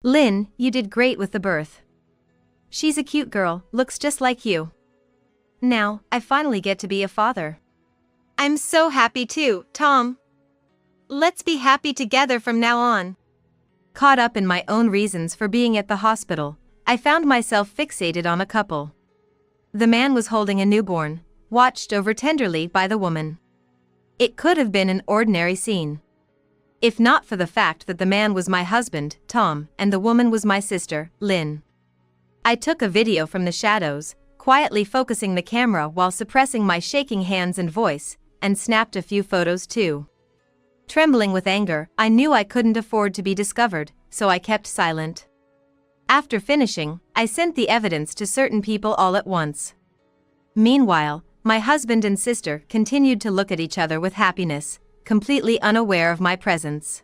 Lynn, you did great with the birth. She's a cute girl, looks just like you. Now, I finally get to be a father. I'm so happy too, Tom. Let's be happy together from now on. Caught up in my own reasons for being at the hospital, I found myself fixated on a couple. The man was holding a newborn, watched over tenderly by the woman. It could have been an ordinary scene. If not for the fact that the man was my husband, Tom, and the woman was my sister, Lynn. I took a video from the shadows, quietly focusing the camera while suppressing my shaking hands and voice, and snapped a few photos too. Trembling with anger, I knew I couldn't afford to be discovered, so I kept silent. After finishing, I sent the evidence to certain people all at once. Meanwhile, my husband and sister continued to look at each other with happiness, completely unaware of my presence.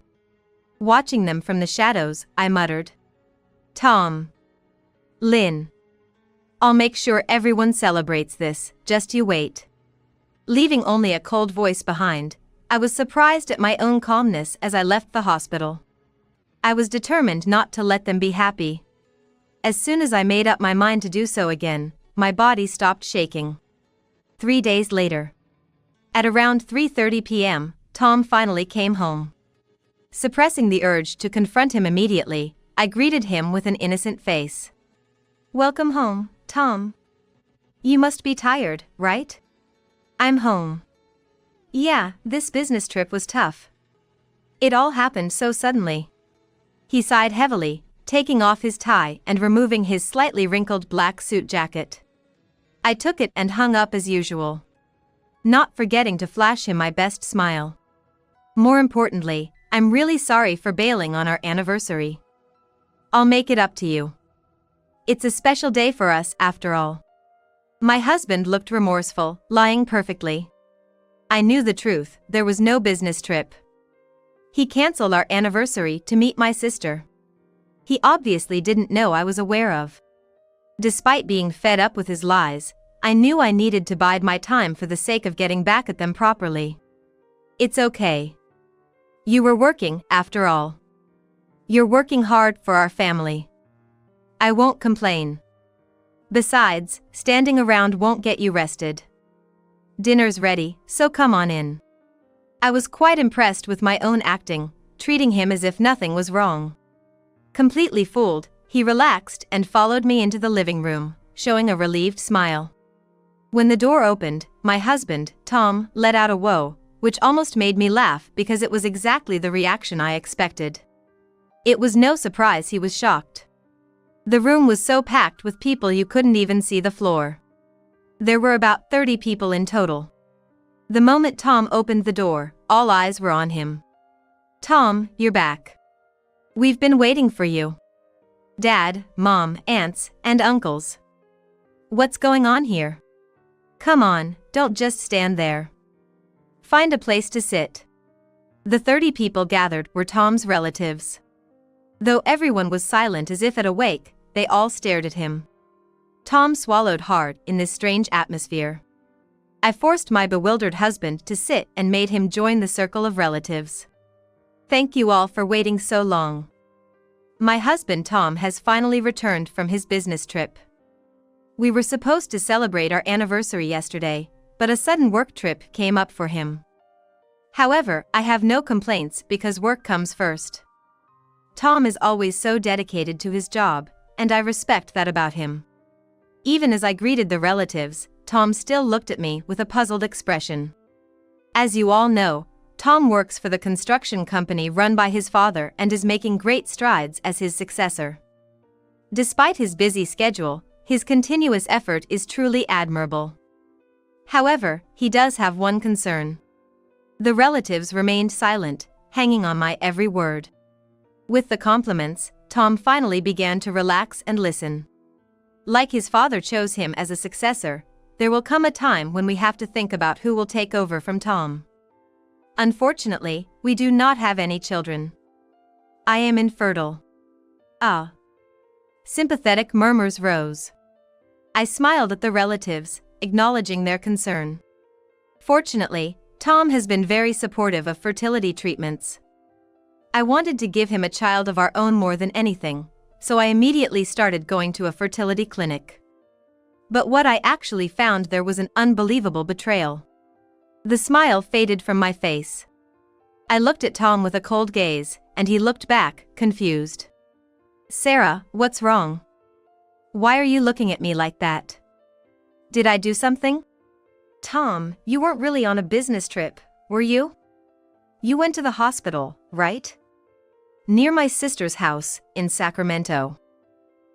Watching them from the shadows, I muttered, "Tom. Lynn. I'll make sure everyone celebrates this, just you wait." Leaving only a cold voice behind, I was surprised at my own calmness as I left the hospital. I was determined not to let them be happy. As soon as I made up my mind to do so again, my body stopped shaking. 3 days later. At around 3:30 p.m., Tom finally came home. Suppressing the urge to confront him immediately, I greeted him with an innocent face. "Welcome home, Tom. You must be tired, right?" "I'm home." "Yeah, this business trip was tough. It all happened so suddenly." He sighed heavily, taking off his tie and removing his slightly wrinkled black suit jacket. I took it and hung up as usual, not forgetting to flash him my best smile. "More importantly, I'm really sorry for bailing on our anniversary. I'll make it up to you. It's a special day for us after all." My husband looked remorseful, lying perfectly. I knew the truth, there was no business trip. He canceled our anniversary to meet my sister. He obviously didn't know I was aware of. Despite being fed up with his lies, I knew I needed to bide my time for the sake of getting back at them properly. "It's okay. You were working, after all. You're working hard for our family. I won't complain. Besides, standing around won't get you rested. Dinner's ready, so come on in." I was quite impressed with my own acting, treating him as if nothing was wrong. Completely fooled, he relaxed and followed me into the living room, showing a relieved smile. When the door opened, my husband, Tom, let out a whoa, which almost made me laugh because it was exactly the reaction I expected. It was no surprise he was shocked. The room was so packed with people you couldn't even see the floor. There were about 30 people in total. The moment Tom opened the door, all eyes were on him. "Tom, you're back. We've been waiting for you. Dad, Mom, aunts, and uncles. What's going on here? Come on, don't just stand there. Find a place to sit." The 30 people gathered were Tom's relatives. Though everyone was silent as if at a wake, they all stared at him. Tom swallowed hard in this strange atmosphere. I forced my bewildered husband to sit and made him join the circle of relatives. "Thank you all for waiting so long. My husband Tom has finally returned from his business trip. We were supposed to celebrate our anniversary yesterday, but a sudden work trip came up for him. However, I have no complaints because work comes first. Tom is always so dedicated to his job, and I respect that about him." Even as I greeted the relatives, Tom still looked at me with a puzzled expression. As you all know, Tom works for the construction company run by his father and is making great strides as his successor. Despite his busy schedule, his continuous effort is truly admirable. However, he does have one concern. The relatives remained silent, hanging on my every word. With the compliments, Tom finally began to relax and listen. Like his father chose him as a successor, there will come a time when we have to think about who will take over from Tom. Unfortunately, we do not have any children. I am infertile. Ah. Sympathetic murmurs rose. I smiled at the relatives, acknowledging their concern. Fortunately, Tom has been very supportive of fertility treatments. I wanted to give him a child of our own more than anything, so I immediately started going to a fertility clinic. But what I actually found there was an unbelievable betrayal. The smile faded from my face. I looked at Tom with a cold gaze, and he looked back, confused. Sarah, what's wrong? Why are you looking at me like that? Did I do something? Tom, you weren't really on a business trip, were you? You went to the hospital, right? Near my sister's house, in Sacramento.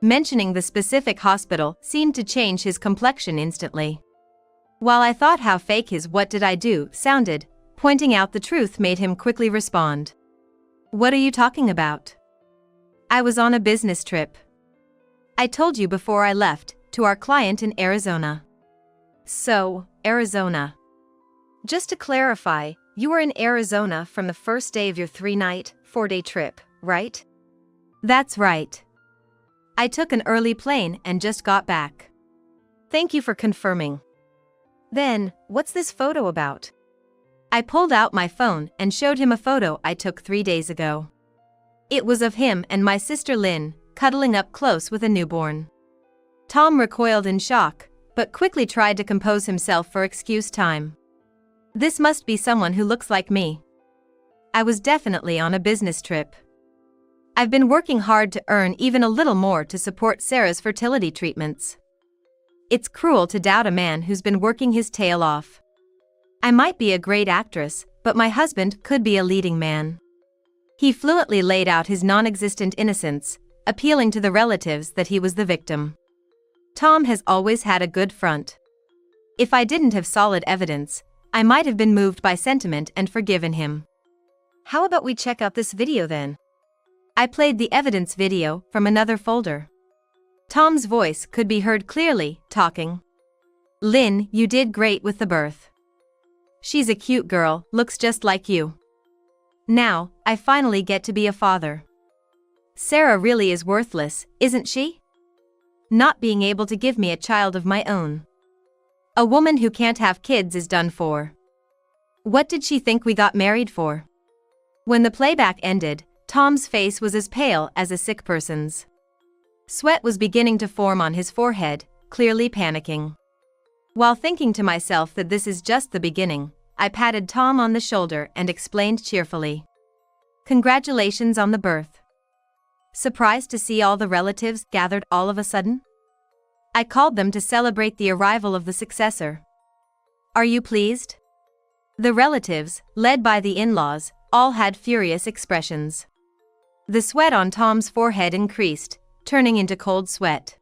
Mentioning the specific hospital seemed to change his complexion instantly. While I thought how fake his "what did I do" sounded, pointing out the truth made him quickly respond. What are you talking about? I was on a business trip. I told you before I left, to our client in Arizona. So, Arizona. Just to clarify, you were in Arizona from the first day of your 3-night, 4-day trip, right? That's right. I took an early plane and just got back. Thank you for confirming. Then, what's this photo about? I pulled out my phone and showed him a photo I took 3 days ago. It was of him and my sister Lynn, cuddling up close with a newborn. Tom recoiled in shock, but quickly tried to compose himself for excuse time. This must be someone who looks like me. I was definitely on a business trip. I've been working hard to earn even a little more to support Sarah's fertility treatments. It's cruel to doubt a man who's been working his tail off. I might be a great actress, but my husband could be a leading man. He fluently laid out his non-existent innocence, appealing to the relatives that he was the victim. Tom has always had a good front. If I didn't have solid evidence, I might have been moved by sentiment and forgiven him. How about we check out this video then? I played the evidence video from another folder. Tom's voice could be heard clearly, talking. Lynn, you did great with the birth. She's a cute girl, looks just like you. Now, I finally get to be a father. Sarah really is worthless, isn't she? Not being able to give me a child of my own. A woman who can't have kids is done for. What did she think we got married for? When the playback ended, Tom's face was as pale as a sick person's. Sweat was beginning to form on his forehead, clearly panicking. While thinking to myself that this is just the beginning, I patted Tom on the shoulder and explained cheerfully. Congratulations on the birth. Surprised to see all the relatives gathered all of a sudden? I called them to celebrate the arrival of the successor. Are you pleased? The relatives, led by the in-laws, all had furious expressions. The sweat on Tom's forehead increased, turning into cold sweat.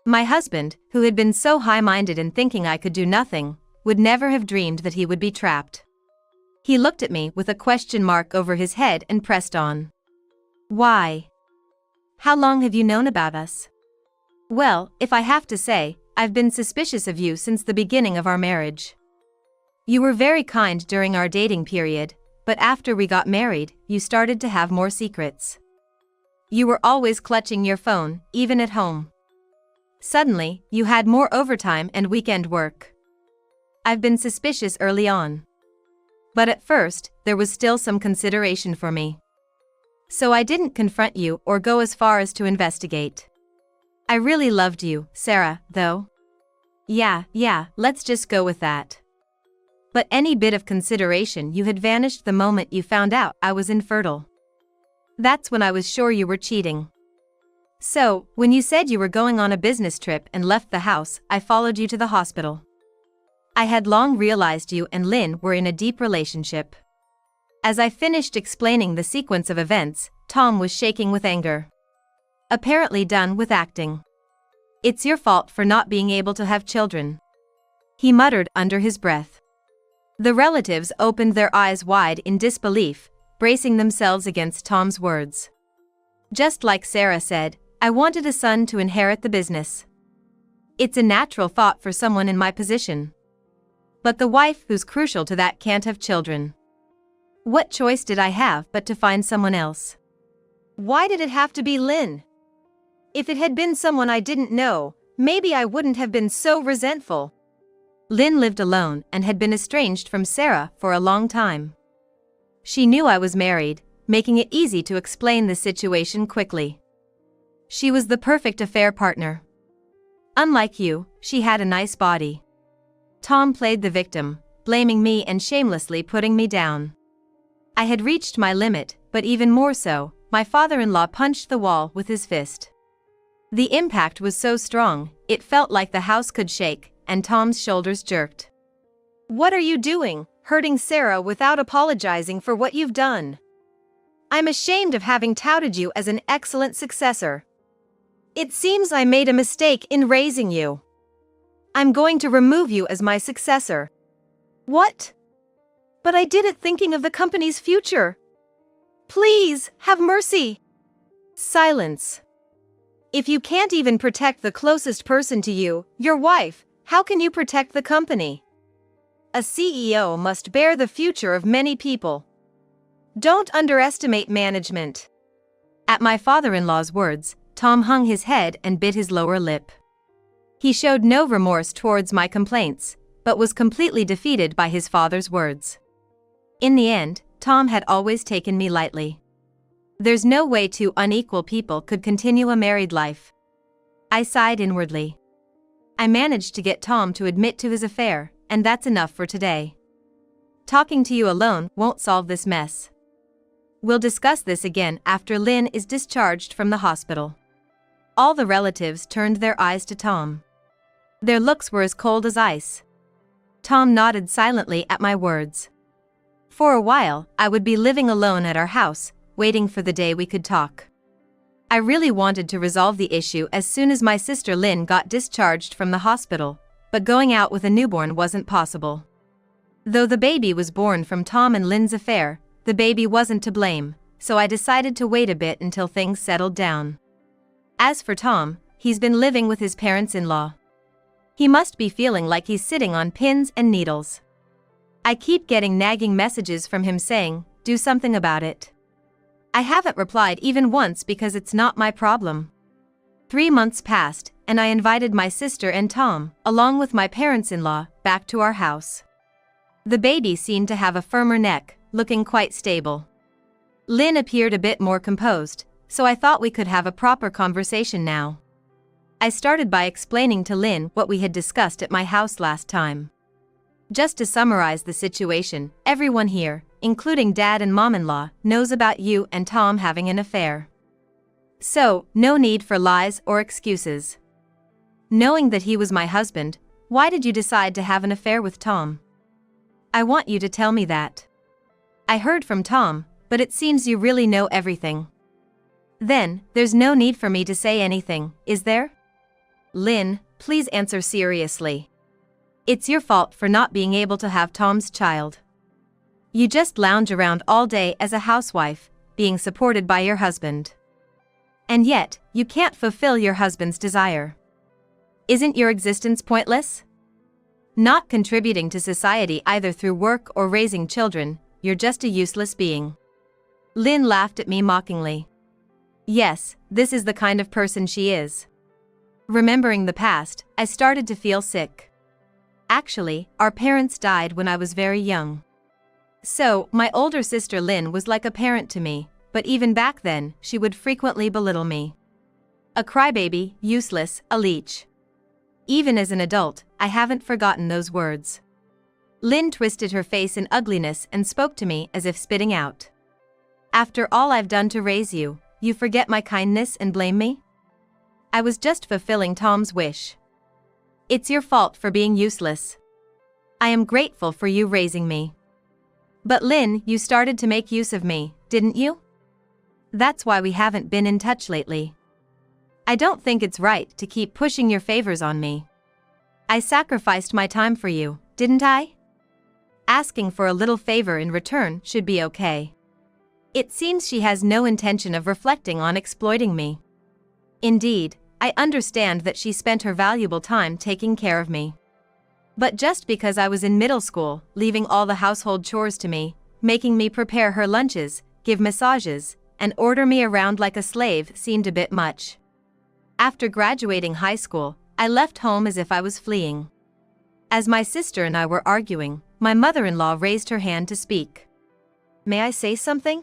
My husband, who had been so high-minded in thinking I could do nothing, would never have dreamed that he would be trapped. He looked at me with a question mark over his head and pressed on. Why? How long have you known about us? Well, if I have to say, I've been suspicious of you since the beginning of our marriage. You were very kind during our dating period, but after we got married, you started to have more secrets. You were always clutching your phone, even at home. Suddenly, you had more overtime and weekend work. I've been suspicious early on. But at first, there was still some consideration for me. So I didn't confront you or go as far as to investigate. I really loved you, Sarah, though. Yeah, let's just go with that. But any bit of consideration you had vanished the moment you found out I was infertile. That's when I was sure you were cheating. So, when you said you were going on a business trip and left the house, I followed you to the hospital. I had long realized you and Lynn were in a deep relationship. As I finished explaining the sequence of events, Tom was shaking with anger. Apparently done with acting. It's your fault for not being able to have children. He muttered under his breath. The relatives opened their eyes wide in disbelief, bracing themselves against Tom's words. Just like Sarah said, I wanted a son to inherit the business. It's a natural thought for someone in my position. But the wife who's crucial to that can't have children. What choice did I have but to find someone else? Why did it have to be Lynn? If it had been someone I didn't know, maybe I wouldn't have been so resentful. Lynn lived alone and had been estranged from Sarah for a long time. She knew I was married, making it easy to explain the situation quickly. She was the perfect affair partner. Unlike you, she had a nice body. Tom played the victim, blaming me and shamelessly putting me down. I had reached my limit, but even more so, my father-in-law punched the wall with his fist. The impact was so strong, it felt like the house could shake, and Tom's shoulders jerked. "What are you doing, hurting Sarah without apologizing for what you've done? I'm ashamed of having touted you as an excellent successor. It seems I made a mistake in raising you. I'm going to remove you as my successor." "What? But I did it thinking of the company's future. Please, have mercy." Silence. If you can't even protect the closest person to you, your wife, how can you protect the company? A CEO must bear the future of many people. Don't underestimate management. At my father-in-law's words, Tom hung his head and bit his lower lip. He showed no remorse towards my complaints, but was completely defeated by his father's words. In the end, Tom had always taken me lightly. There's no way two unequal people could continue a married life. I sighed inwardly. I managed to get Tom to admit to his affair, and that's enough for today. Talking to you alone won't solve this mess. We'll discuss this again after Lynn is discharged from the hospital. All the relatives turned their eyes to Tom. Their looks were as cold as ice. Tom nodded silently at my words. For a while, I would be living alone at our house, waiting for the day we could talk. I really wanted to resolve the issue as soon as my sister Lynn got discharged from the hospital, but going out with a newborn wasn't possible. Though the baby was born from Tom and Lynn's affair, the baby wasn't to blame, so I decided to wait a bit until things settled down. As for Tom, he's been living with his parents-in-law. He must be feeling like he's sitting on pins and needles. I keep getting nagging messages from him saying, "Do something about it." I haven't replied even once because it's not my problem. 3 months passed, and I invited my sister and Tom, along with my parents-in-law, back to our house. The baby seemed to have a firmer neck, looking quite stable. Lynn appeared a bit more composed, so I thought we could have a proper conversation now. I started by explaining to Lynn what we had discussed at my house last time. Just to summarize the situation, everyone here, including Dad and Mom-in-law, knows about you and Tom having an affair. So, no need for lies or excuses. Knowing that he was my husband, why did you decide to have an affair with Tom? I want you to tell me that. I heard from Tom, but it seems you really know everything. Then, there's no need for me to say anything, is there? Lynn, please answer seriously. It's your fault for not being able to have Tom's child. You just lounge around all day as a housewife, being supported by your husband. And yet, you can't fulfill your husband's desire. Isn't your existence pointless? Not contributing to society either through work or raising children, you're just a useless being. Lynn laughed at me mockingly. Yes, this is the kind of person she is. Remembering the past, I started to feel sick. Actually, our parents died when I was very young. So, my older sister Lynn was like a parent to me, but even back then, she would frequently belittle me. A crybaby, useless, a leech. Even as an adult, I haven't forgotten those words. Lynn twisted her face in ugliness and spoke to me as if spitting out. After all I've done to raise you, you forget my kindness and blame me? I was just fulfilling Tom's wish. It's your fault for being useless. I am grateful for you raising me. But Lynn, you started to make use of me, didn't you? That's why we haven't been in touch lately. I don't think it's right to keep pushing your favors on me. I sacrificed my time for you, didn't I? Asking for a little favor in return should be okay. It seems she has no intention of reflecting on exploiting me. Indeed, I understand that she spent her valuable time taking care of me. But just because I was in middle school, leaving all the household chores to me, making me prepare her lunches, give massages, and order me around like a slave seemed a bit much. After graduating high school, I left home as if I was fleeing. As my sister and I were arguing, my mother-in-law raised her hand to speak. May I say something?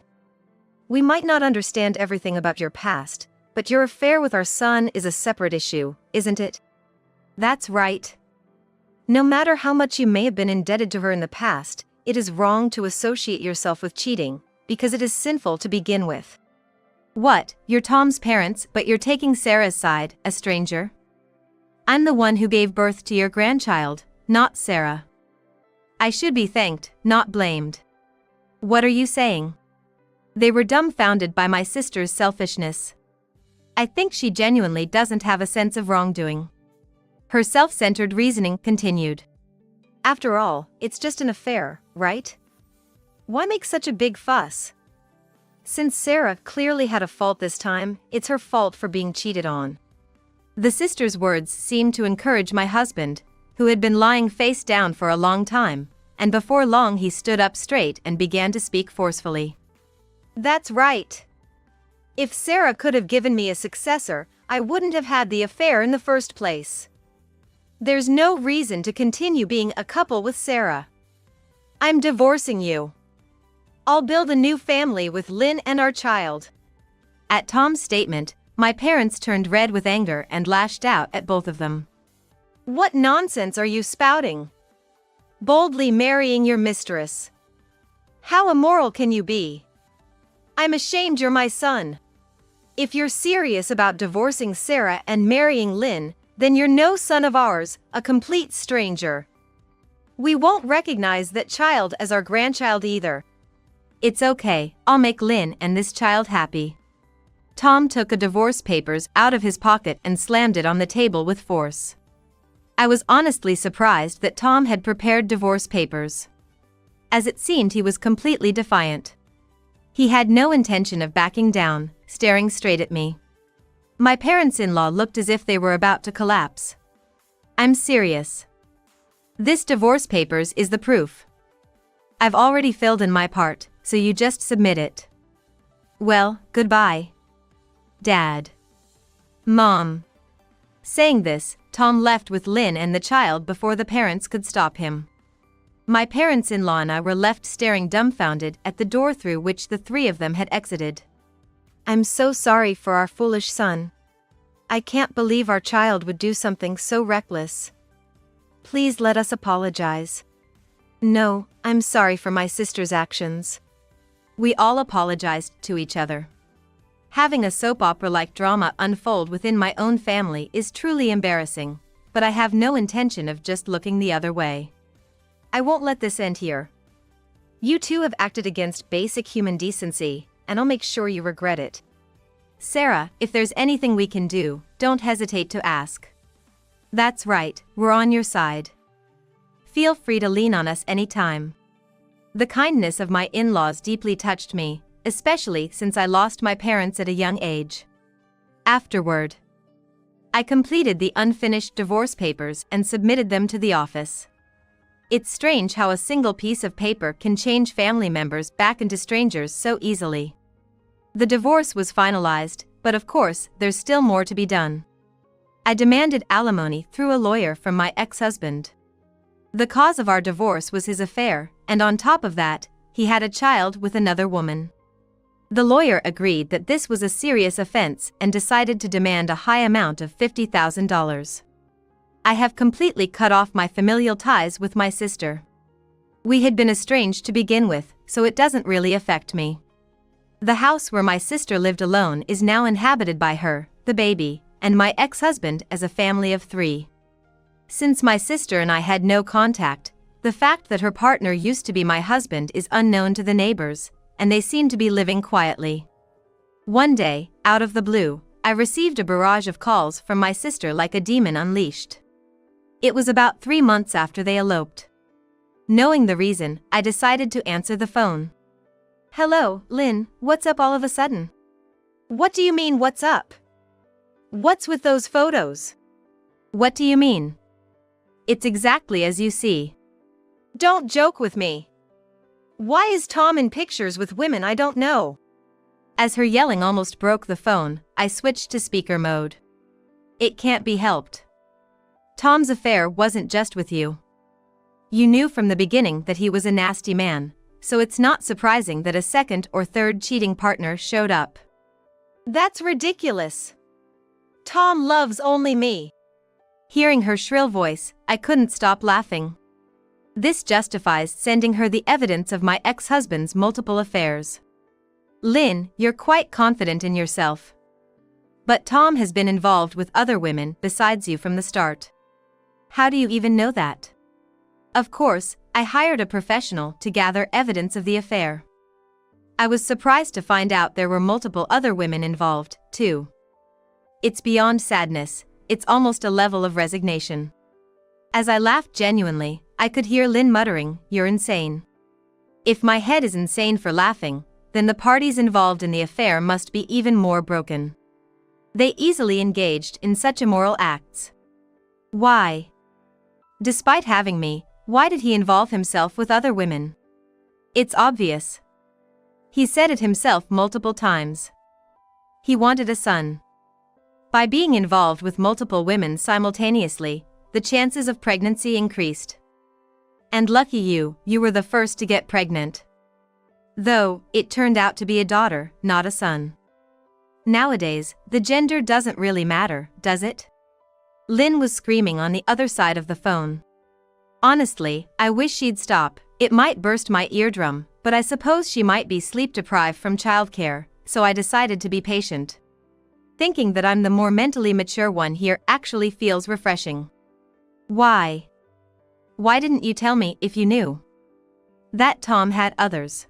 We might not understand everything about your past, but your affair with our son is a separate issue, isn't it? That's right. No matter how much you may have been indebted to her in the past, it is wrong to associate yourself with cheating, because it is sinful to begin with. What, you're Tom's parents, but you're taking Sarah's side, a stranger? I'm the one who gave birth to your grandchild, not Sarah. I should be thanked, not blamed. What are you saying? They were dumbfounded by my sister's selfishness. I think she genuinely doesn't have a sense of wrongdoing. Her self-centered reasoning continued. After all, it's just an affair, right? Why make such a big fuss? Since Sarah clearly had a fault this time, it's her fault for being cheated on. The sister's words seemed to encourage my husband, who had been lying face down for a long time, and before long he stood up straight and began to speak forcefully. That's right. If Sarah could have given me a successor, I wouldn't have had the affair in the first place. There's no reason to continue being a couple with Sarah. I'm divorcing you. I'll build a new family with Lynn and our child. At Tom's statement, my parents turned red with anger and lashed out at both of them. What nonsense are you spouting? Boldly marrying your mistress. How immoral can you be? I'm ashamed you're my son. If you're serious about divorcing Sarah and marrying Lynn, then you're no son of ours, a complete stranger. We won't recognize that child as our grandchild either. It's okay, I'll make Lynn and this child happy. Tom took a divorce papers out of his pocket and slammed it on the table with force. I was honestly surprised that Tom had prepared divorce papers. As it seemed, he was completely defiant. He had no intention of backing down, staring straight at me. My parents-in-law looked as if they were about to collapse. I'm serious. This divorce papers is the proof. I've already filled in my part, so you just submit it. Well, goodbye. Dad. Mom. Saying this, Tom left with Lynn and the child before the parents could stop him. My parents-in-law and I were left staring dumbfounded at the door through which the three of them had exited. I'm so sorry for our foolish son. I can't believe our child would do something so reckless. Please let us apologize. No, I'm sorry for my sister's actions. We all apologized to each other. Having a soap opera-like drama unfold within my own family is truly embarrassing, but I have no intention of just looking the other way. I won't let this end here. You two have acted against basic human decency, and I'll make sure you regret it. Sarah, if there's anything we can do, don't hesitate to ask. That's right, we're on your side. Feel free to lean on us anytime. The kindness of my in-laws deeply touched me, especially since I lost my parents at a young age. Afterward, I completed the unfinished divorce papers and submitted them to the office. It's strange how a single piece of paper can change family members back into strangers so easily. The divorce was finalized, but of course, there's still more to be done. I demanded alimony through a lawyer from my ex-husband. The cause of our divorce was his affair, and on top of that, he had a child with another woman. The lawyer agreed that this was a serious offense and decided to demand a high amount of $50,000. I have completely cut off my familial ties with my sister. We had been estranged to begin with, so it doesn't really affect me. The house where my sister lived alone is now inhabited by her, the baby, and my ex-husband as a family of 3. Since my sister and I had no contact, the fact that her partner used to be my husband is unknown to the neighbors, and they seem to be living quietly. One day, out of the blue, I received a barrage of calls from my sister like a demon unleashed. It was about 3 months after they eloped. Knowing the reason, I decided to answer the phone. Hello, Lynn, what's up all of a sudden? What do you mean, what's up? What's with those photos? What do you mean? It's exactly as you see. Don't joke with me. Why is Tom in pictures with women I don't know? As her yelling almost broke the phone, I switched to speaker mode. It can't be helped. Tom's affair wasn't just with you. You knew from the beginning that he was a nasty man, so it's not surprising that a second or third cheating partner showed up. That's ridiculous. Tom loves only me. Hearing her shrill voice, I couldn't stop laughing. This justifies sending her the evidence of my ex-husband's multiple affairs. Lynn, you're quite confident in yourself. But Tom has been involved with other women besides you from the start. How do you even know that? Of course, I hired a professional to gather evidence of the affair. I was surprised to find out there were multiple other women involved, too. It's beyond sadness, it's almost a level of resignation. As I laughed genuinely, I could hear Lynn muttering, "You're insane." If my head is insane for laughing, then the parties involved in the affair must be even more broken. They easily engaged in such immoral acts. Why? Despite having me, why did he involve himself with other women? It's obvious. He said it himself multiple times. He wanted a son. By being involved with multiple women simultaneously, the chances of pregnancy increased. And lucky you were the first to get pregnant. Though, it turned out to be a daughter, not a son. Nowadays, the gender doesn't really matter, does it? Lynn was screaming on the other side of the phone. Honestly, I wish she'd stop. It might burst my eardrum, but I suppose she might be sleep-deprived from childcare, so I decided to be patient. Thinking that I'm the more mentally mature one here actually feels refreshing. Why? Why didn't you tell me if you knew that Tom had others?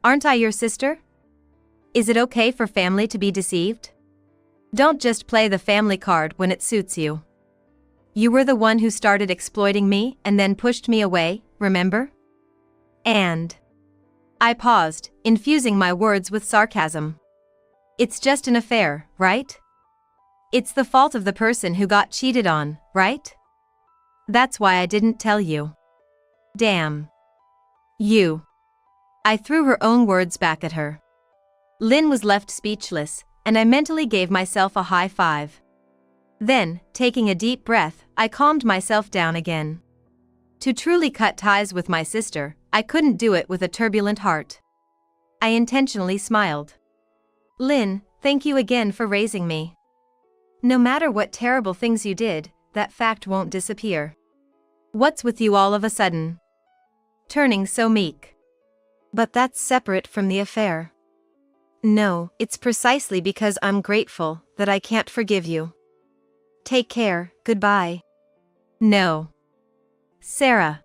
Aren't I your sister? Is it okay for family to be deceived? Don't just play the family card when it suits you. You were the one who started exploiting me and then pushed me away, remember? And I paused, infusing my words with sarcasm. It's just an affair, right? It's the fault of the person who got cheated on, right? That's why I didn't tell you. Damn. You. I threw her own words back at her. Lynn was left speechless, and I mentally gave myself a high five. Then, taking a deep breath, I calmed myself down again. To truly cut ties with my sister, I couldn't do it with a turbulent heart. I intentionally smiled. Lynn, thank you again for raising me. No matter what terrible things you did, that fact won't disappear. What's with you all of a sudden? Turning so meek. But that's separate from the affair. No, it's precisely because I'm grateful that I can't forgive you. Take care, goodbye. No. Sarah.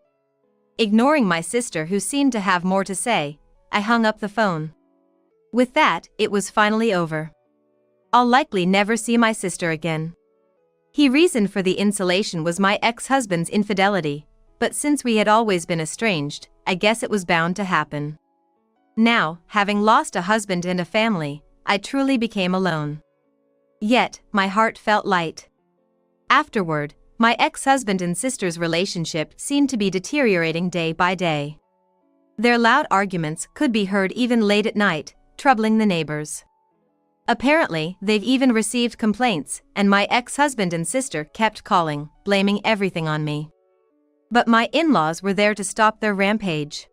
Ignoring my sister who seemed to have more to say, I hung up the phone. With that, it was finally over. I'll likely never see my sister again. The reason for the insulation was my ex-husband's infidelity, but since we had always been estranged, I guess it was bound to happen. Now, having lost a husband and a family, I truly became alone. Yet, my heart felt light. Afterward, my ex-husband and sister's relationship seemed to be deteriorating day by day. Their loud arguments could be heard even late at night, troubling the neighbors. Apparently, they've even received complaints, and my ex-husband and sister kept calling, blaming everything on me. But my in-laws were there to stop their rampage.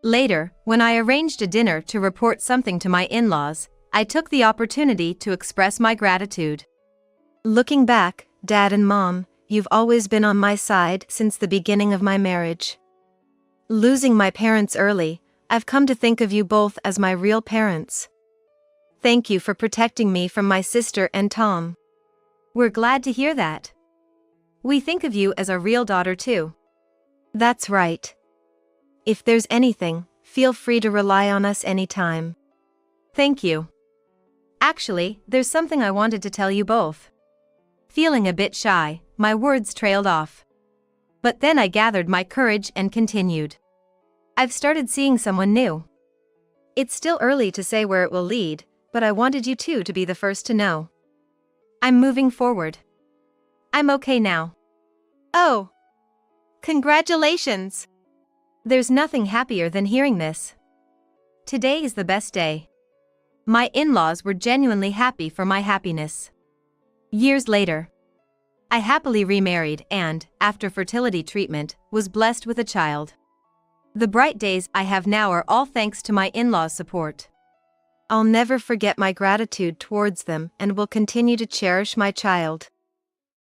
Later, when I arranged a dinner to report something to my in-laws, I took the opportunity to express my gratitude. Looking back, Dad and Mom, you've always been on my side since the beginning of my marriage. Losing my parents early, I've come to think of you both as my real parents. Thank you for protecting me from my sister and Tom. We're glad to hear that. We think of you as a real daughter too. That's right. If there's anything, feel free to rely on us anytime. Thank you. Actually, there's something I wanted to tell you both. Feeling a bit shy, my words trailed off. But then I gathered my courage and continued. I've started seeing someone new. It's still early to say where it will lead, but I wanted you two to be the first to know. I'm moving forward. I'm okay now. Oh! Congratulations! There's nothing happier than hearing this. Today is the best day. My in-laws were genuinely happy for my happiness. Years later, I happily remarried and, after fertility treatment, was blessed with a child. The bright days I have now are all thanks to my in-laws' support. I'll never forget my gratitude towards them and will continue to cherish my child.